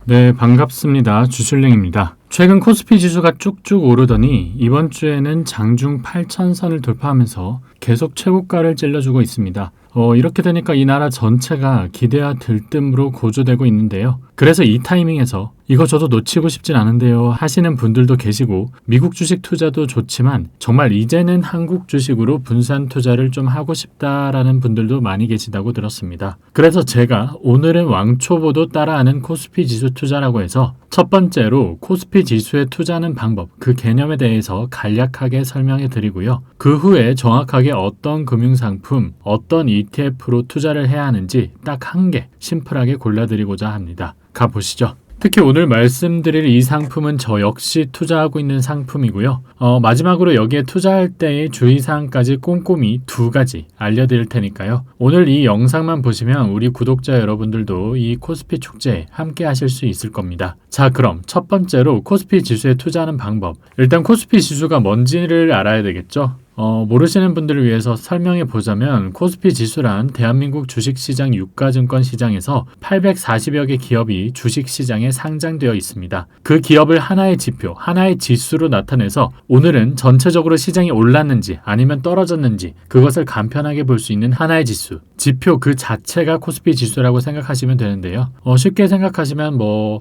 네, 반갑습니다. 주슐랭입니다. 최근 코스피 지수가 쭉쭉 오르더니 이번 주에는 장중 8,000선을 돌파하면서 계속 최고가를 찔러주고 있습니다. 이렇게 되니까 이 나라 전체가 기대와 들뜸으로 고조되고 있는데요. 그래서 이 타이밍에서 이거 저도 놓치고 싶진 않은데요 하시는 분들도 계시고, 미국 주식 투자도 좋지만 정말 이제는 한국 주식으로 분산 투자를 좀 하고 싶다라는 분들도 많이 계시다고 들었습니다. 그래서 제가 오늘은 왕초보도 따라하는 코스피 지수 투자라고 해서 첫 번째로 코스피 지수에 투자하는 방법, 그 개념에 대해서 간략하게 설명해 드리고요. 그 후에 정확하게 어떤 금융상품, 어떤 ETF로 투자를 해야 하는지 딱 한 개 심플하게 골라드리고자 합니다. 가보시죠. 특히 오늘 말씀드릴 이 상품은 저 역시 투자하고 있는 상품이고요. 마지막으로 여기에 투자할 때의 주의사항까지 꼼꼼히 두 가지 알려드릴 테니까요. 오늘 이 영상만 보시면 우리 구독자 여러분들도 이 코스피 축제에 함께 하실 수 있을 겁니다. 자, 그럼 첫 번째로 코스피 지수에 투자하는 방법. 일단 코스피 지수가 뭔지를 알아야 되겠죠. 모르시는 분들을 위해서 설명해 보자면 코스피 지수란 대한민국 주식시장 유가증권 시장에서 840여 개 기업이 주식시장에 상장되어 있습니다. 그 기업을 하나의 지표, 하나의 지수로 나타내서 오늘은 전체적으로 시장이 올랐는지 아니면 떨어졌는지 그것을 간편하게 볼 수 있는 하나의 지표 그 자체가 코스피 지수라고 생각하시면 되는데요. 쉽게 생각하시면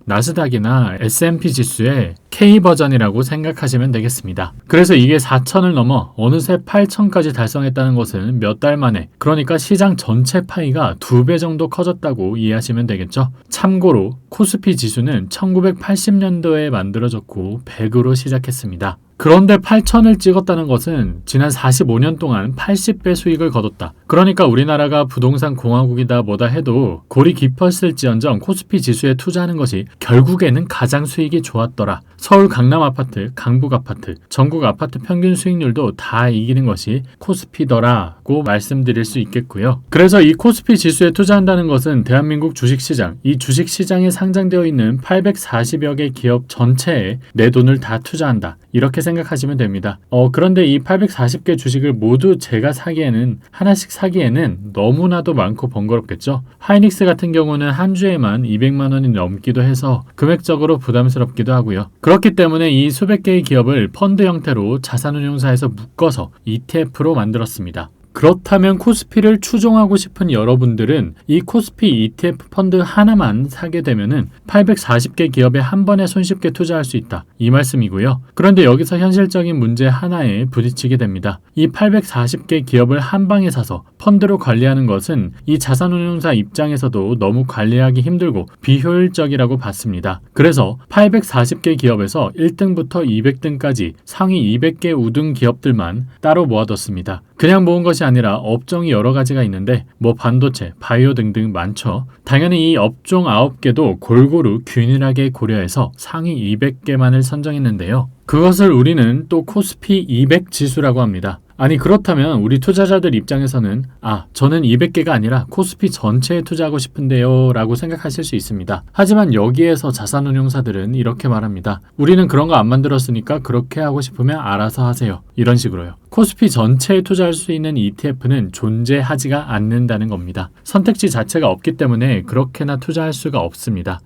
나스닥이나 S&P 지수의 K버전이라고 생각하시면 되겠습니다. 그래서 이게 4,000을 넘어 어느새 8,000까지 달성했다는 것은 몇 달 만에, 그러니까 시장 전체 파이가 2배 정도 커졌다고 이해하시면 되겠죠. 참고로 코스피 지수는 1980년도에 만들어졌고 100으로 시작했습니다. 그런데 8,000을 찍었다는 것은 지난 45년 동안 80배 수익을 거뒀다. 그러니까 우리나라가 부동산 공화국이다 뭐다 해도 골이 깊었을지언정 코스피 지수에 투자하는 것이 결국에는 가장 수익이 좋았더라. 서울 강남 아파트, 강북 아파트, 전국 아파트 평균 수익률도 다 이기는 것이 코스피더라고 말씀드릴 수 있겠고요. 그래서 이 코스피 지수에 투자한다는 것은 대한민국 주식시장, 이 주식시장에 상장되어 있는 840여 개 기업 전체에 내 돈을 다 투자한다. 이렇게 생각하시면 됩니다. 그런데 이 840개 주식을 모두 제가 사기에는, 하나씩 사기에는 너무나도 많고 번거롭겠죠. 하이닉스 같은 경우는 한 주에만 200만 원이 넘기도 해서 금액적으로 부담스럽기도 하고요. 그렇기 때문에 이 수백 개의 기업을 펀드 형태로 자산운용사에서 묶어서 ETF로 만들었습니다. 그렇다면 코스피를 추종하고 싶은 여러분들은 이 코스피 ETF 펀드 하나만 사게 되면은 840개 기업에 한 번에 손쉽게 투자할 수 있다. 이 말씀이고요. 그런데 여기서 현실적인 문제 하나에 부딪히게 됩니다. 이 840개 기업을 한 방에 사서 펀드로 관리하는 것은 이 자산운용사 입장에서도 너무 관리하기 힘들고 비효율적이라고 봤습니다. 그래서 840개 기업에서 1등부터 200등까지 상위 200개 우등 기업들만 따로 모아뒀습니다. 그냥 모은 것이 아니라 업종이 여러 가지가 있는데 반도체, 바이오 등등 많죠. 당연히 이 업종 9개도 골고루 균일하게 고려해서 상위 200개만을 선정했는데요. 그것을 우리는 또 코스피 200 지수라고 합니다. 아니, 그렇다면 우리 투자자들 입장에서는 저는 200개가 아니라 코스피 전체에 투자하고 싶은데요 라고 생각하실 수 있습니다. 하지만 여기에서 자산운용사들은 이렇게 말합니다. 우리는 그런 거 안 만들었으니까 그렇게 하고 싶으면 알아서 하세요. 이런 식으로요. 코스피 전체에 투자할 수 있는 ETF는 존재하지가 않는다는 겁니다. 선택지 자체가 없기 때문에 그렇게나 투자할 수가 없습니다.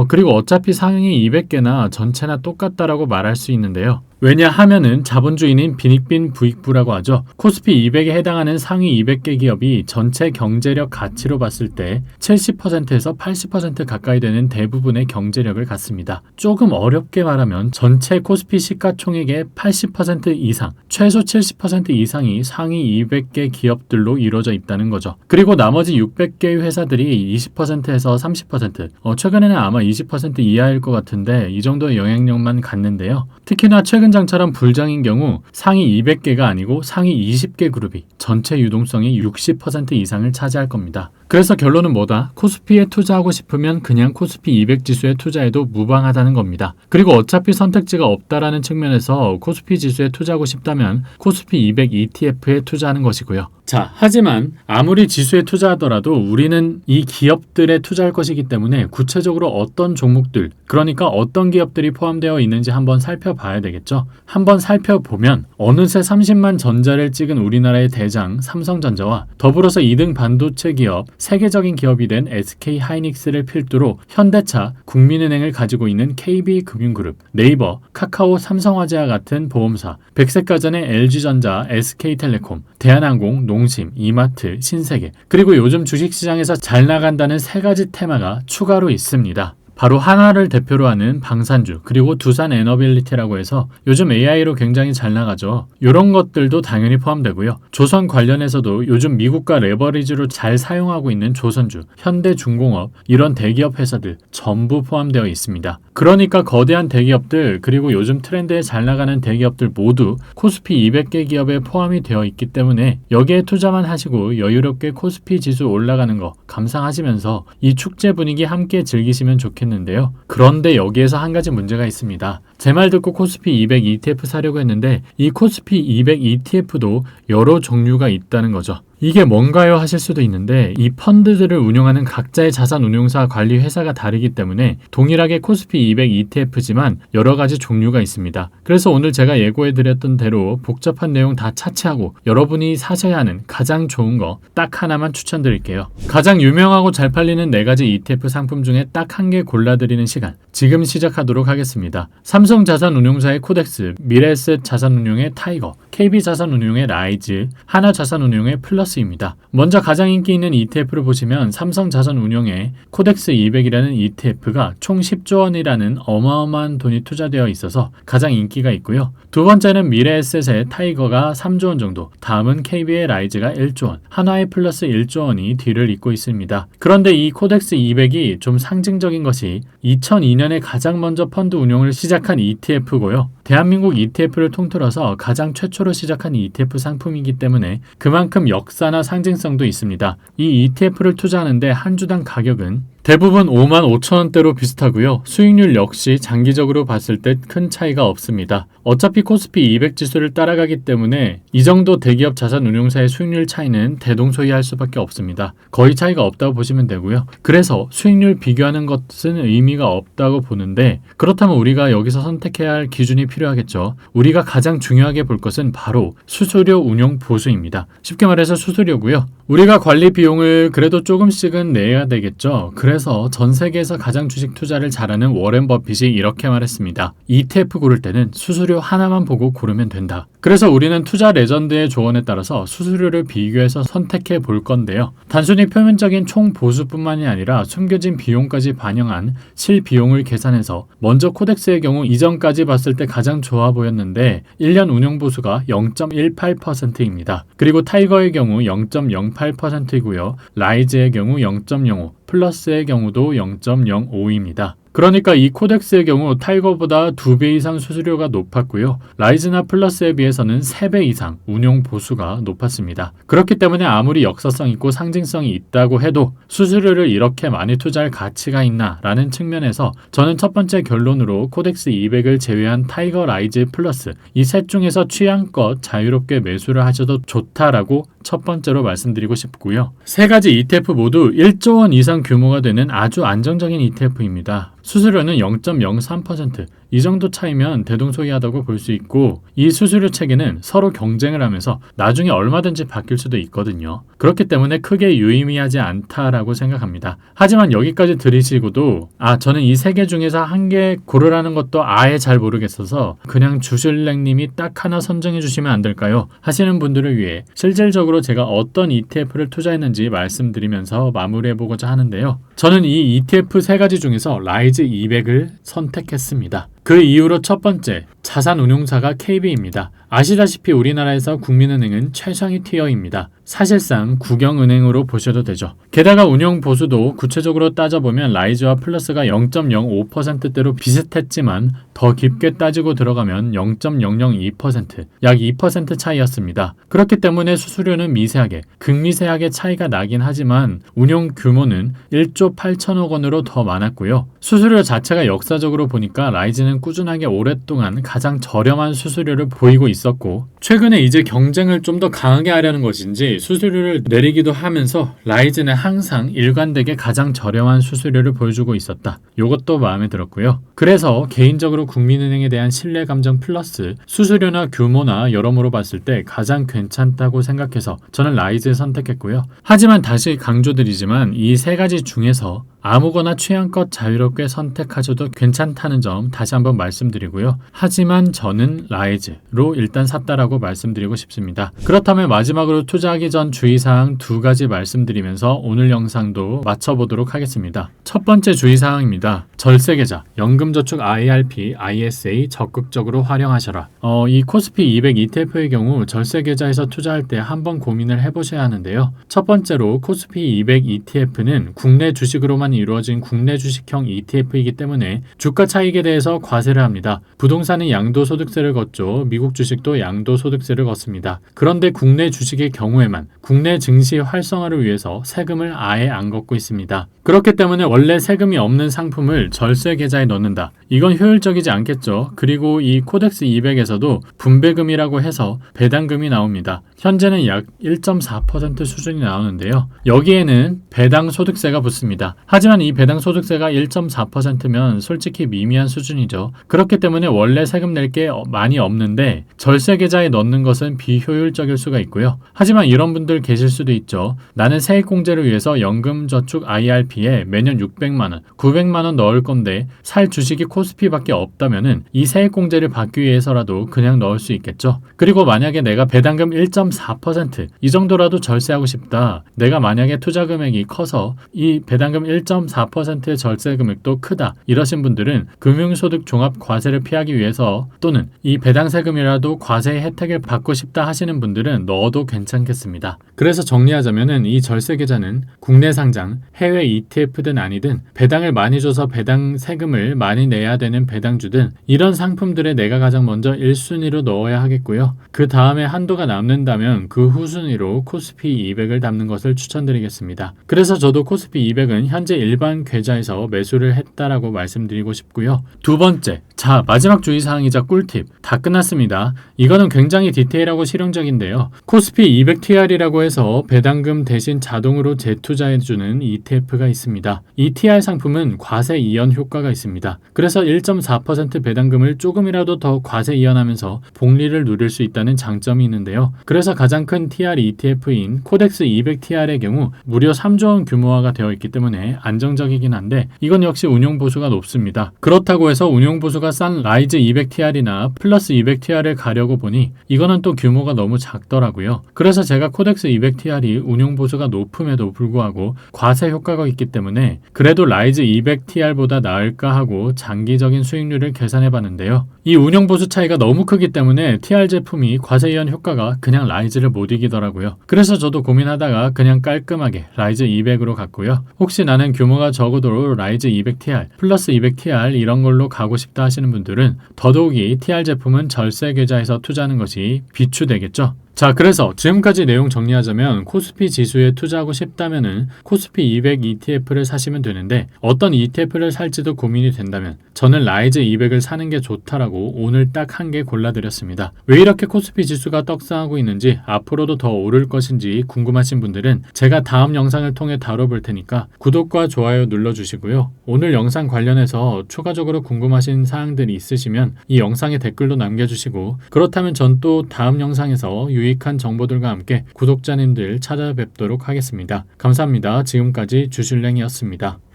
그리고 어차피 상위 200개나 전체나 똑같다라고 말할 수 있는데요. 왜냐하면은 자본주의는 빈익빈 부익부라고 하죠. 코스피 200에 해당하는 상위 200개 기업이 전체 경제력 가치로 봤을 때 70%에서 80% 가까이 되는 대부분의 경제력을 갖습니다. 조금 어렵게 말하면 전체 코스피 시가총액의 80% 이상, 최소 70% 이상이 상위 200개 기업들로 이루어져 있다는 거죠. 그리고 나머지 600개의 회사들이 20%에서 30%, 최근에는 아마 20% 이하일 것 같은데 이 정도의 영향력만 갖는데요. 특히나 최근 장처럼 불장인 경우 상위 200개가 아니고 상위 20개 그룹이 전체 유동성의 60% 이상을 차지할 겁니다. 그래서 결론은 뭐다? 코스피에 투자하고 싶으면 그냥 코스피 200 지수에 투자해도 무방하다는 겁니다. 그리고 어차피 선택지가 없다라는 측면에서 코스피 지수에 투자하고 싶다면 코스피 200 ETF에 투자하는 것이고요. 자, 하지만 아무리 지수에 투자하더라도 우리는 이 기업들에 투자할 것이기 때문에 구체적으로 어떤 종목들, 그러니까 어떤 기업들이 포함되어 있는지 한번 살펴봐야 되겠죠. 한번 살펴보면 어느새 30만 전자를 찍은 우리나라의 대장 삼성전자와 더불어서 2등 반도체 기업, 세계적인 기업이 된 SK하이닉스를 필두로 현대차, 국민은행을 가지고 있는 KB금융그룹, 네이버, 카카오, 삼성화재와 같은 보험사, 백색가전의 LG전자, SK텔레콤, 대한항공, 농심, 이마트, 신세계, 그리고 요즘 주식시장에서 잘 나간다는 세 가지 테마가 추가로 있습니다. 바로 한화를 대표로 하는 방산주, 그리고 두산에너빌리티라고 해서 요즘 AI로 굉장히 잘 나가죠. 이런 것들도 당연히 포함되고요. 조선 관련해서도 요즘 미국과 레버리지로 잘 사용하고 있는 조선주, 현대중공업, 이런 대기업 회사들 전부 포함되어 있습니다. 그러니까 거대한 대기업들, 그리고 요즘 트렌드에 잘 나가는 대기업들 모두 코스피 200개 기업에 포함이 되어 있기 때문에 여기에 투자만 하시고 여유롭게 코스피 지수 올라가는 거 감상하시면서 이 축제 분위기 함께 즐기시면 좋겠는데요. 그런데 여기에서 한 가지 문제가 있습니다. 제 말 듣고 코스피 200 ETF 사려고 했는데 이 코스피 200 ETF도 여러 종류가 있다는 거죠. 이게 뭔가요 하실 수도 있는데 이 펀드들을 운용하는 각자의 자산 운용사 관리 회사가 다르기 때문에 동일하게 코스피 200 ETF지만 여러 가지 종류가 있습니다. 그래서 오늘 제가 예고해드렸던 대로 복잡한 내용 다 차치하고 여러분이 사셔야 하는 가장 좋은 거 딱 하나만 추천드릴게요. 가장 유명하고 잘 팔리는 4가지 ETF 상품 중에 딱 한 개 골라드리는 시간, 지금 시작하도록 하겠습니다. 삼성자산운용사의 코덱스, 미래에셋 자산운용의 타이거, KB자산운용의 라이즈, 하나자산운용의 플러스입니다. 먼저 가장 인기 있는 ETF를 보시면 삼성자산운용의 코덱스 200이라는 ETF가 총 10조 원이라는 어마어마한 돈이 투자되어 있어서 가장 인기가 있고요. 두 번째는 미래에셋의 타이거가 3조 원 정도, 다음은 KB의 라이즈가 1조 원, 하나의 플러스 1조 원이 뒤를 잇고 있습니다. 그런데 이 코덱스 200이 좀 상징적인 것이 2002년에 가장 먼저 펀드 운용을 시작한 ETF고요. 대한민국 ETF를 통틀어서 가장 최초로 시작한 ETF 상품이기 때문에 그만큼 역사나 상징성도 있습니다. 이 ETF를 투자하는데 한 주당 가격은 대부분 5만 5천 원대로 비슷하고요. 수익률 역시 장기적으로 봤을 때 큰 차이가 없습니다. 어차피 코스피 200 지수를 따라가기 때문에 이 정도 대기업 자산운용사의 수익률 차이는 대동소이할 수밖에 없습니다. 거의 차이가 없다고 보시면 되고요. 그래서 수익률 비교하는 것은 의미가 없다고 보는데 그렇다면 우리가 여기서 선택해야 할 기준이 필요하겠죠. 우리가 가장 중요하게 볼 것은 바로 수수료 운용 보수입니다. 쉽게 말해서 수수료고요. 우리가 관리 비용을 그래도 조금씩은 내야 되겠죠. 그래서 전 세계에서 가장 주식 투자를 잘하는 워렌 버핏이 이렇게 말했습니다. ETF 고를 때는 수수료 하나만 보고 고르면 된다. 그래서 우리는 투자 레전드의 조언에 따라서 수수료를 비교해서 선택해 볼 건데요. 단순히 표면적인 총 보수뿐만이 아니라 숨겨진 비용까지 반영한 실비용을 계산해서 먼저 코덱스의 경우 이전까지 봤을 때 가장 좋아 보였는데 1년 운용 보수가 0.18%입니다. 그리고 타이거의 경우 0.08%이고요. 라이즈의 경우 0.05%, 플러스의 경우도 0.05입니다. 그러니까 이 코덱스의 경우 타이거보다 2배 이상 수수료가 높았고요. 라이즈나 플러스에 비해서는 3배 이상 운용 보수가 높았습니다. 그렇기 때문에 아무리 역사성 있고 상징성이 있다고 해도 수수료를 이렇게 많이 투자할 가치가 있나 라는 측면에서 저는 첫 번째 결론으로 코덱스 200을 제외한 타이거, 라이즈, 플러스 이 셋 중에서 취향껏 자유롭게 매수를 하셔도 좋다라고 첫 번째로 말씀드리고 싶고요. 세 가지 ETF 모두 1조 원 이상 규모가 되는 아주 안정적인 ETF입니다. 수수료는 0.03%, 이 정도 차이면 대동소이하다고 볼 수 있고 이 수수료 체계는 서로 경쟁을 하면서 나중에 얼마든지 바뀔 수도 있거든요. 그렇기 때문에 크게 유의미하지 않다라고 생각합니다. 하지만 여기까지 들으시고도 저는 이 세 개 중에서 한 개 고르라는 것도 아예 잘 모르겠어서 그냥 주술랭님이 딱 하나 선정해 주시면 안 될까요? 하시는 분들을 위해 실질적으로 제가 어떤 ETF를 투자했는지 말씀드리면서 마무리해보고자 하는데요. 저는 이 ETF 세 가지 중에서 라이즈 200을 선택했습니다. 그 이후로 첫 번째, 자산운용사가 KB입니다. 아시다시피 우리나라에서 국민은행은 최상위 티어입니다. 사실상 국영은행으로 보셔도 되죠. 게다가 운용 보수도 구체적으로 따져보면 라이즈와 플러스가 0.05%대로 비슷했지만 더 깊게 따지고 들어가면 0.002%, 약 2% 차이였습니다. 그렇기 때문에 수수료는 미세하게, 극미세하게 차이가 나긴 하지만 운용 규모는 1조 8천억 원으로 더 많았고요. 수수료 자체가 역사적으로 보니까 라이즈는 꾸준하게 오랫동안 가장 저렴한 수수료를 보이고 있었고, 최근에 이제 경쟁을 좀 더 강하게 하려는 것인지 수수료를 내리기도 하면서 라이즈는 항상 일관되게 가장 저렴한 수수료를 보여주고 있었다. 이것도 마음에 들었고요. 그래서 개인적으로 국민은행에 대한 신뢰 감정 플러스 수수료나 규모나 여러모로 봤을 때 가장 괜찮다고 생각해서 저는 라이즈 선택했고요. 하지만 다시 강조드리지만 이 세 가지 중에서 아무거나 취향껏 자유롭게 선택하셔도 괜찮다는 점 다시 한번 말씀드리고요. 하지만 저는 라이즈로 일단 샀다라고 말씀드리고 싶습니다. 그렇다면 마지막으로 투자하기 전 주의사항 2가지 말씀드리면서 오늘 영상도 마쳐보도록 하겠습니다. 첫 번째 주의사항입니다. 절세계좌, 연금저축 IRP, ISA 적극적으로 활용하셔라. 이 코스피 200 ETF의 경우 절세계좌에서 투자할 때 한번 고민을 해보셔야 하는데요. 첫 번째로 코스피 200 ETF는 국내 주식으로만 이루어진 국내 주식형 ETF이기 때문에 주가 차익에 대해서 과세를 합니다. 부동산은 양도소득세를 걷죠. 미국 주식도 양도소득세를 걷습니다. 그런데 국내 주식의 경우에만 국내 증시 활성화를 위해서 세금을 아예 안 걷고 있습니다. 그렇기 때문에 원래 세금이 없는 상품을 절세 계좌에 넣는다. 이건 효율적이지 않겠죠. 그리고 이 코덱스 200에서도 분배금이라고 해서 배당금이 나옵니다. 현재는 약 1.4% 수준이 나오는데요. 여기에는 배당 소득세가 붙습니다. 하지만 이 배당 소득세가 1.4%면 솔직히 미미한 수준이죠. 그렇기 때문에 원래 세금 낼 게 많이 없는데 절세 계좌에 넣는 것은 비효율적일 수가 있고요. 하지만 이런 분들 계실 수도 있죠. 나는 세액공제를 위해서 연금저축 IRP에 매년 600만원, 900만원 넣을 건데 살 주식이 코스피밖에 없다면은 이 세액공제를 받기 위해서라도 그냥 넣을 수 있겠죠. 그리고 만약에 내가 배당금 1.4% 이 정도라도 절세하고 싶다. 내가 만약에 투자 금액이 커서 이 배당금 1.4%의 절세 금액도 크다. 이러신 분들은 금융소득 종합 과세를 피하기 위해서 또는 이 배당 세금이라도 과세의 혜택을 받고 싶다 하시는 분들은 넣어도 괜찮겠습니다. 그래서 정리하자면은 이 절세 계좌는 국내 상장, 해외 ETF든 아니든 배당을 많이 줘서 배당 세금을 많이 내야 되는 배당주든 이런 상품들에 내가 가장 먼저 1순위로 넣어야 하겠고요. 그 다음에 한도가 남는다면 그 후순위로 코스피 200을 담는 것을 추천드리겠습니다. 그래서 저도 코스피 200은 현재 일반 계좌에서 매수를 했다라고 말씀드리고 싶고요. 두 번째, 자 마지막 주의사항이자 꿀팁 다 끝났습니다. 이거는 굉장히 디테일하고 실용적인데요. 코스피 200TR이라고 해서 배당금 대신 자동으로 재투자해주는 ETF가 있습니다. 이 TR 상품은 과세 이연 효과가 있습니다. 그래서 1.4% 배당금을 조금이라도 더 과세 이연하면서 복리를 누릴 수 있다는 장점이 있는데요. 그래서 가장 큰 TR ETF인 코덱스 200TR의 경우 무려 3조 원 규모화가 되어 있기 때문에 안정적이긴 한데 이건 역시 운용보수가 높습니다. 그렇다고 해서 운용보수가 싼 라이즈 200TR이나 플러스 200TR을 가려고 보니 이거는 또 규모가 너무 작더라고요. 그래서 제가 코덱스 200TR이 운용보수가 높음에도 불구하고 과세 효과가 있기 때문에 그래도 라이즈 200TR보다 나을까 하고 장기적인 수익률을 계산해봤는데요. 이 운용보수 차이가 너무 크기 때문에 TR 제품이 과세 이연 효과가 그냥 라이즈를 못 이기더라고요. 그래서 저도 고민하다가 그냥 깔끔하게 라이즈 200으로 갔고요. 혹시 나는 규모가 적어도 라이즈 200TR 플러스 200TR 이런 걸로 가고 싶다 하시는 분들은 더더욱이 TR 제품은 절세 계좌에서 투자하는 것이 비추되겠죠. 자, 그래서 지금까지 내용 정리하자면 코스피 지수에 투자하고 싶다면은 코스피 200 ETF를 사시면 되는데 어떤 ETF를 살지도 고민이 된다면 저는 라이즈 200을 사는 게 좋다라고 오늘 딱 한 개 골라드렸습니다. 왜 이렇게 코스피 지수가 떡상하고 있는지 앞으로도 더 오를 것인지 궁금하신 분들은 제가 다음 영상을 통해 다뤄볼 테니까 구독과 좋아요 눌러주시고요. 오늘 영상 관련해서 추가적으로 궁금하신 사항들이 있으시면 이 영상에 댓글로 남겨주시고 그렇다면 전 또 다음 영상에서 유익한 정보들과 함께 구독자님들 찾아뵙도록 하겠습니다. 감사합니다. 지금까지 주슐랭이었습니다.